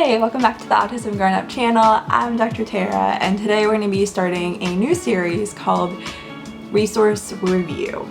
Hey, welcome back to the Autism Grown Up channel. I'm Dr. Tara, and today we're going to be starting a new series called Resource Review.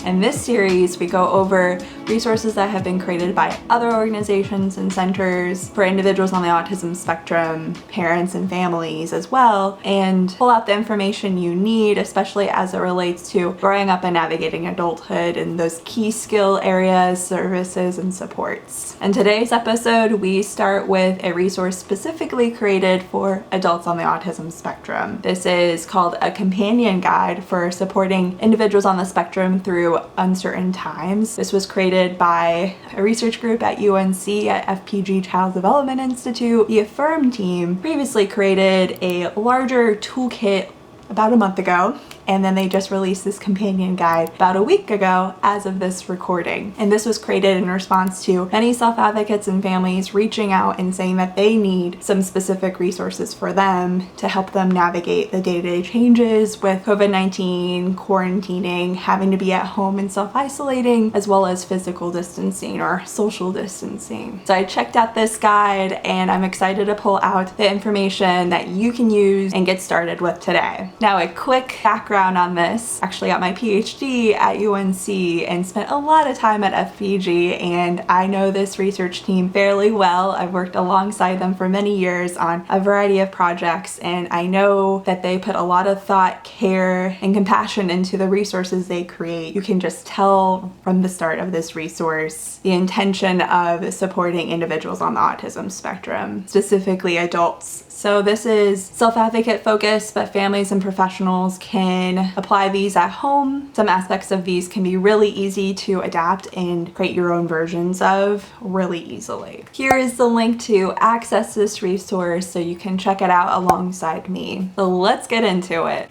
In this series, we go over resources that have been created by other organizations and centers for individuals on the autism spectrum, parents and families as well, and pull out the information you need, especially as it relates to growing up and navigating adulthood and those key skill areas, services, and supports. In today's episode, we start with a resource specifically created for adults on the autism spectrum. This is called a companion guide for supporting individuals on the spectrum through uncertain times. This was created by a research group at UNC at FPG Child Development Institute. The Affirm team previously created a larger toolkit about a month ago, and then they just released this companion guide about a week ago as of this recording. And this was created in response to many self-advocates and families reaching out and saying that they need some specific resources for them to help them navigate the day-to-day changes with COVID-19, quarantining, having to be at home and self-isolating, as well as physical distancing or social distancing. So I checked out this guide and I'm excited to pull out the information that you can use and get started with today. Now, a quick background on this. Actually got my PhD at UNC and spent a lot of time at FPG, and I know this research team fairly well. I've worked alongside them for many years on a variety of projects, and I know that they put a lot of thought, care, and compassion into the resources they create. You can just tell from the start of this resource the intention of supporting individuals on the autism spectrum, specifically adults. So this is self-advocate focused, but families and professionals can apply these at home. Some aspects of these can be really easy to adapt and create your own versions of really easily. Here is the link to access this resource so you can check it out alongside me. So let's get into it.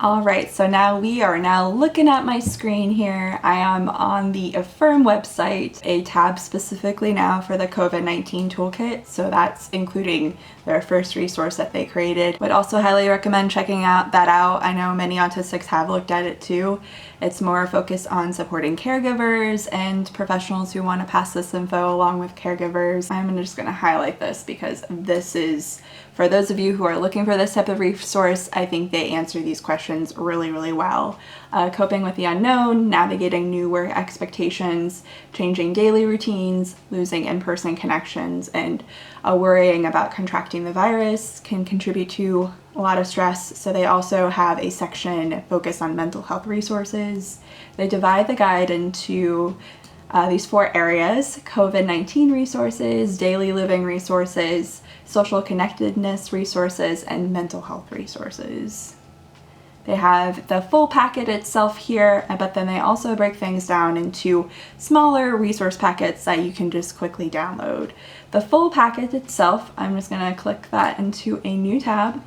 Alright, so now we are looking at my screen here. I am on the Affirm website, a tab specifically now for the COVID-19 toolkit, so that's including their first resource that they created. Would also highly recommend checking that out. I know many autistics have looked at it too. It's more focused on supporting caregivers and professionals who want to pass this info along with caregivers. I'm just going to highlight this because this is, for those of you who are looking for this type of resource, I think they answer these questions really well. Coping with the unknown, navigating new work expectations, changing daily routines, losing in-person connections, and worrying about contracting the virus can contribute to a lot of stress. So they also have a section focused on mental health resources. They divide the guide into these 4 areas: COVID-19 resources, daily living resources, social connectedness resources, and mental health resources. They have the full packet itself here, but then they also break things down into smaller resource packets that you can just quickly download. The full packet itself, I'm just going to click that into a new tab,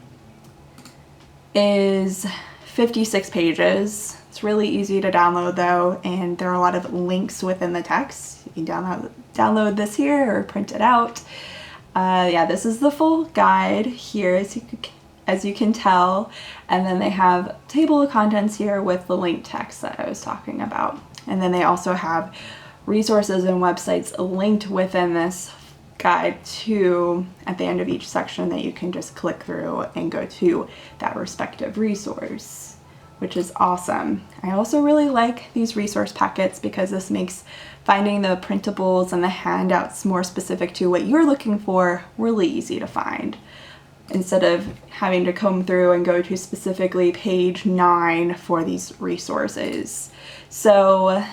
is 56 pages. It's really easy to download though, and there are a lot of links within the text. You can download this here or print it out. Yeah, this is the full guide here, as you can tell, and then they have a table of contents here with the link text that I was talking about. And then they also have resources and websites linked within this guide too at the end of each section that you can just click through and go to that respective resource, which is awesome. I also really like these resource packets because this makes finding the printables and the handouts more specific to what you're looking for really easy to find, instead of having to comb through and go to specifically page 9 for these resources. So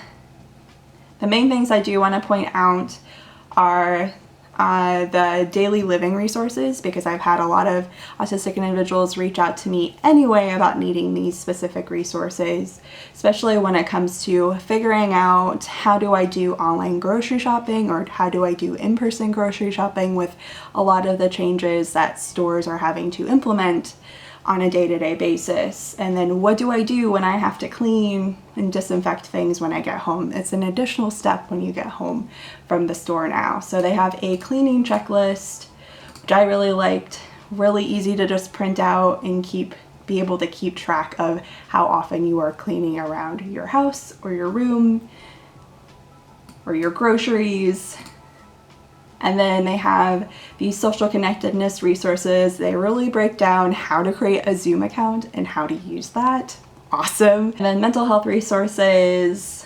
the main things I do want to point out are the daily living resources, because I've had a lot of autistic individuals reach out to me anyway about needing these specific resources, especially when it comes to figuring out how do I do online grocery shopping or how do I do in-person grocery shopping with a lot of the changes that stores are having to implement on a day-to-day basis. And then what do I do when I have to clean and disinfect things when I get home? It's an additional step when you get home from the store now. So they have a cleaning checklist, which I really liked. Really easy to just print out and be able to keep track of how often you are cleaning around your house or your room or your groceries. And then they have these social connectedness resources. They really break down how to create a Zoom account and how to use that. Awesome. And then mental health resources,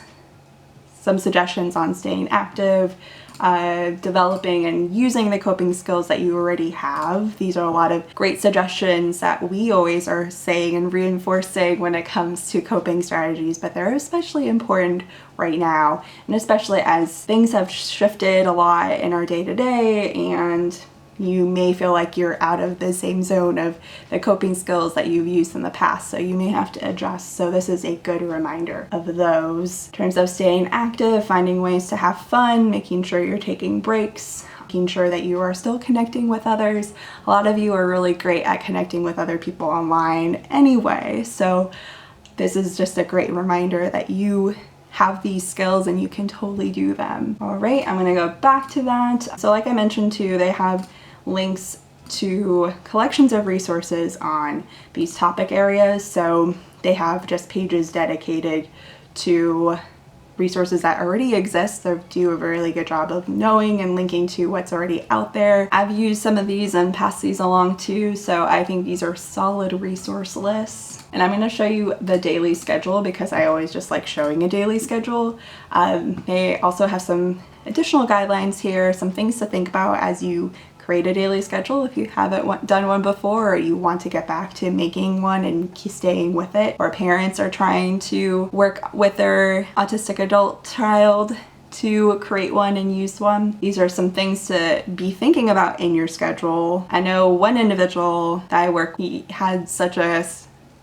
some suggestions on staying active, developing and using the coping skills that you already have. These are a lot of great suggestions that we always are saying and reinforcing when it comes to coping strategies, but they're especially important right now, and especially as things have shifted a lot in our day-to-day, and you may feel like you're out of the same zone of the coping skills that you've used in the past, so you may have to adjust. So this is a good reminder of those. In terms of staying active, finding ways to have fun, making sure you're taking breaks, making sure that you are still connecting with others. A lot of you are really great at connecting with other people online anyway, so this is just a great reminder that you have these skills and you can totally do them. All right, I'm gonna go back to that. So like I mentioned too, they have links to collections of resources on these topic areas. So they have just pages dedicated to resources that already exist. They do a really good job of knowing and linking to what's already out there. I've used some of these and passed these along too, so I think these are solid resource lists. And I'm going to show you the daily schedule because I always just like showing a daily schedule. They also have some additional guidelines here, some things to think about as you create a daily schedule if you haven't done one before, or you want to get back to making one and staying with it, or parents are trying to work with their autistic adult child to create one and use one. These are some things to be thinking about in your schedule. I know one individual that I work, he had such a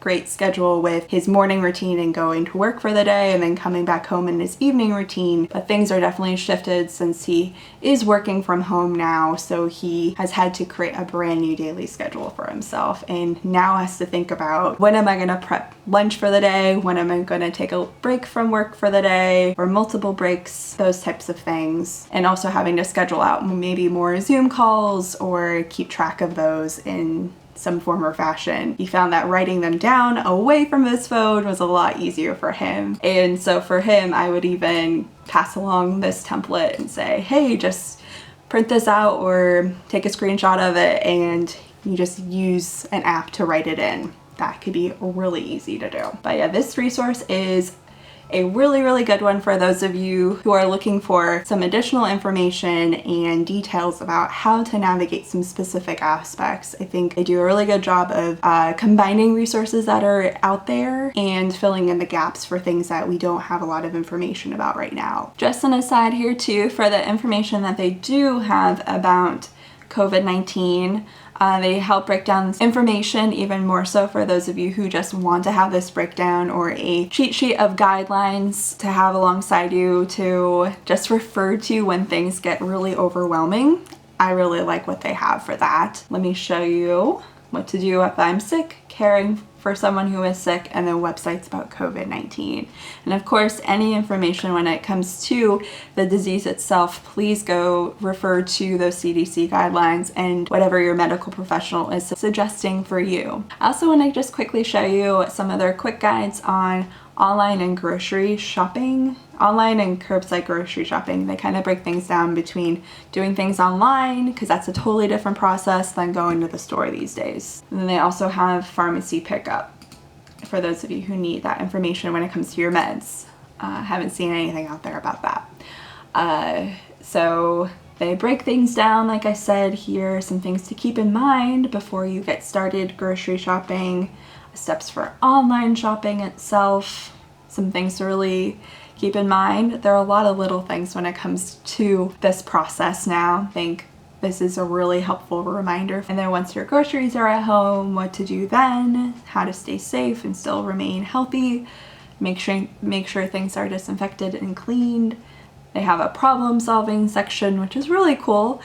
great schedule with his morning routine and going to work for the day and then coming back home in his evening routine, but things are definitely shifted since he is working from home now, so he has had to create a brand new daily schedule for himself and now has to think about, when am I going to prep lunch for the day, when am I going to take a break from work for the day, or multiple breaks, those types of things, and also having to schedule out maybe more Zoom calls or keep track of those in some form or fashion. He found that writing them down away from his phone was a lot easier for him. And so for him, I would even pass along this template and say, hey, just print this out or take a screenshot of it and you just use an app to write it in. That could be really easy to do. But yeah, this resource is a really good one for those of you who are looking for some additional information and details about how to navigate some specific aspects. I think they do a really good job of combining resources that are out there and filling in the gaps for things that we don't have a lot of information about right now. Just an aside here too, for the information that they do have about COVID-19, they help break down this information even more so for those of you who just want to have this breakdown or a cheat sheet of guidelines to have alongside you to just refer to when things get really overwhelming. I really like what they have for that. Let me show you what to do if I'm sick, caring for someone who is sick, and then websites about COVID-19. And of course, any information when it comes to the disease itself, please go refer to those CDC guidelines and whatever your medical professional is suggesting for you. I also want to just quickly show you some other quick guides on online and grocery shopping. Online and curbside grocery shopping, they kind of break things down between doing things online, because that's a totally different process than going to the store these days. And then they also have pharmacy pickup for those of you who need that information when it comes to your meds. Haven't seen anything out there about that. So they break things down, like I said, here are some things to keep in mind before you get started grocery shopping, steps for online shopping itself, some things to really keep in mind. There are a lot of little things when it comes to this process now. I think this is a really helpful reminder. And then once your groceries are at home, what to do then, how to stay safe and still remain healthy, make sure things are disinfected and cleaned. They have a problem solving section, which is really cool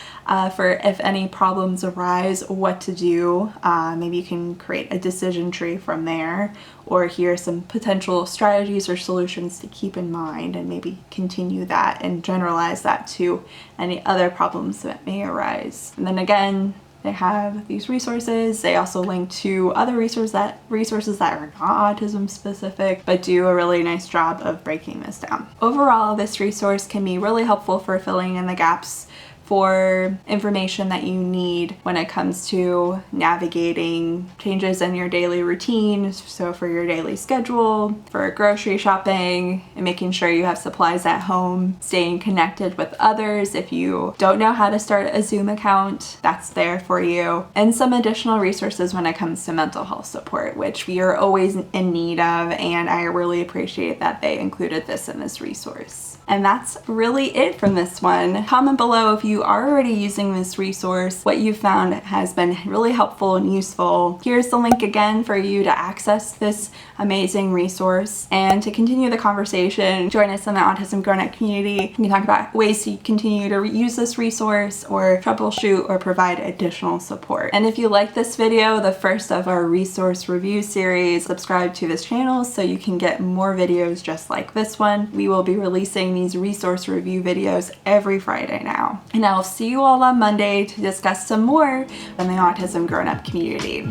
for if any problems arise, what to do. Maybe you can create a decision tree from there, or here are some potential strategies or solutions to keep in mind, and maybe continue that and generalize that to any other problems that may arise. And then again, they have these resources. They also link to other resources that are not autism specific, but do a really nice job of breaking this down. Overall, this resource can be really helpful for filling in the gaps for information that you need when it comes to navigating changes in your daily routine. So for your daily schedule, for grocery shopping, and making sure you have supplies at home, staying connected with others. If you don't know how to start a Zoom account, that's there for you. And some additional resources when it comes to mental health support, which we are always in need of, and I really appreciate that they included this in this resource. And that's really it from this one. Comment below if you are already using this resource, what you found has been really helpful and useful. Here's the link again for you to access this amazing resource and to continue the conversation. Join us in the Autism Grown Up community. We can talk about ways to continue to use this resource or troubleshoot or provide additional support. And if you like this video, the first of our resource review series, subscribe to this channel so you can get more videos just like this one. We will be releasing these resource review videos every Friday now. And I'll see you all on Monday to discuss some more in the Autism Grown Up community.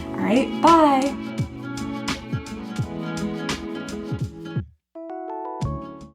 All right, bye.